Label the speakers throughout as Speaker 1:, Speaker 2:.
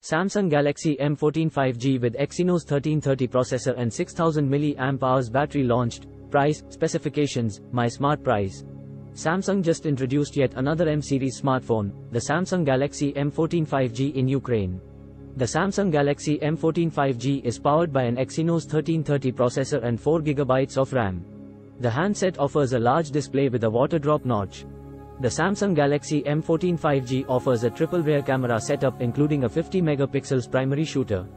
Speaker 1: Samsung Galaxy M14 5G with Exynos 1330 processor and 6000 mAh battery launched. Price, specifications, my smart price. Samsung just introduced yet another M-series smartphone, the Samsung Galaxy M14 5G in Ukraine. The Samsung Galaxy M14 5G is powered by an Exynos 1330 processor and 4GB of RAM. The handset offers a large display with a water drop notch. The Samsung Galaxy M14 5G offers a triple rear camera setup including a 50 megapixels primary shooter.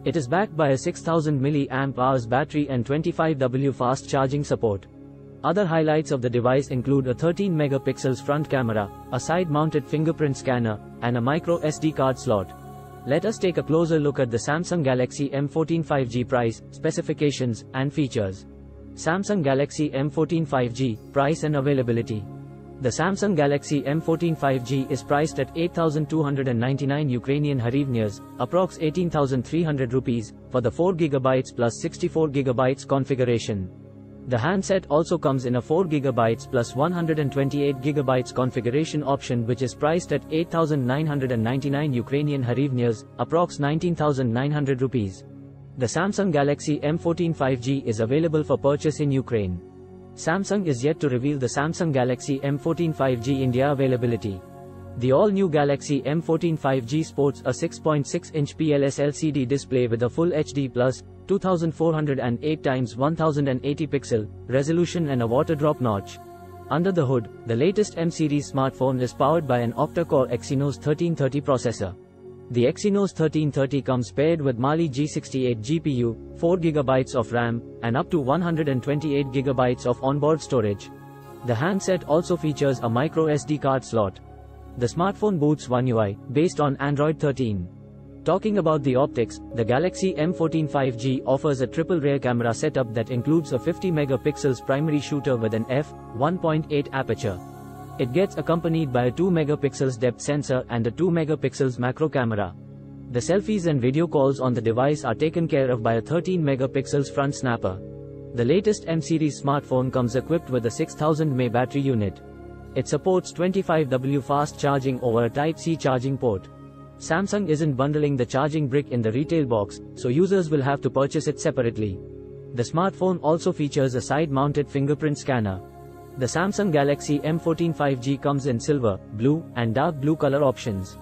Speaker 1: It is backed by a 6000 mAh battery and 25W fast charging support. Other highlights of the device include a 13 megapixels front camera, a side-mounted fingerprint scanner, and a micro SD card slot. Let us take a closer look at the Samsung Galaxy M14 5G price, specifications, and features. Samsung Galaxy M14 5G, price and availability. The Samsung Galaxy M14 5G is priced at 8,299 Ukrainian hryvnias, approx 18,300 rupees, for the 4GB plus 64GB configuration. The handset also comes in a 4GB plus 128GB configuration option which is priced at 8,999 Ukrainian hryvnias, approx 19,900 rupees. The Samsung Galaxy M14 5G is available for purchase in Ukraine. Samsung is yet to reveal the Samsung Galaxy M14 5G India availability. The all-new Galaxy M14 5G sports a 6.6-inch PLS LCD display with a Full HD Plus, 2408 x 1080 pixel resolution and a water drop notch. Under the hood, the latest M-series smartphone is powered by an octa-core Exynos 1330 processor. The Exynos 1330 comes paired with Mali G68 GPU, 4GB of RAM, and up to 128GB of onboard storage. The handset also features a micro SD card slot. The smartphone boots One UI, based on Android 13. Talking about the optics, the Galaxy M14 5G offers a triple rear camera setup that includes a 50 megapixels primary shooter with an f1.8 aperture. It gets accompanied by a 2 megapixels depth sensor and a 2 megapixels macro camera. The selfies and video calls on the device are taken care of by a 13 megapixels front snapper. The latest M-series smartphone comes equipped with a 6000 mAh battery unit. It supports 25W fast charging over a Type-C charging port. Samsung isn't bundling the charging brick in the retail box, so users will have to purchase it separately. The smartphone also features a side-mounted fingerprint scanner. The Samsung Galaxy M14 5G comes in silver, blue, and dark blue color options.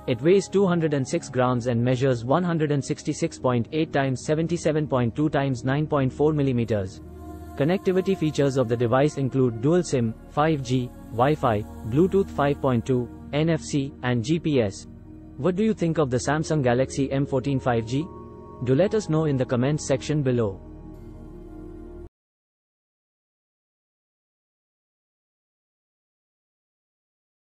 Speaker 1: It weighs 206 grams and measures 166.8 x 77.2 x 9.4 millimeters. Connectivity features of the device include dual SIM, 5G, Wi-Fi, Bluetooth 5.2, NFC, and GPS. What do you think of the Samsung Galaxy M14 5G? Do let us know in the comments section below.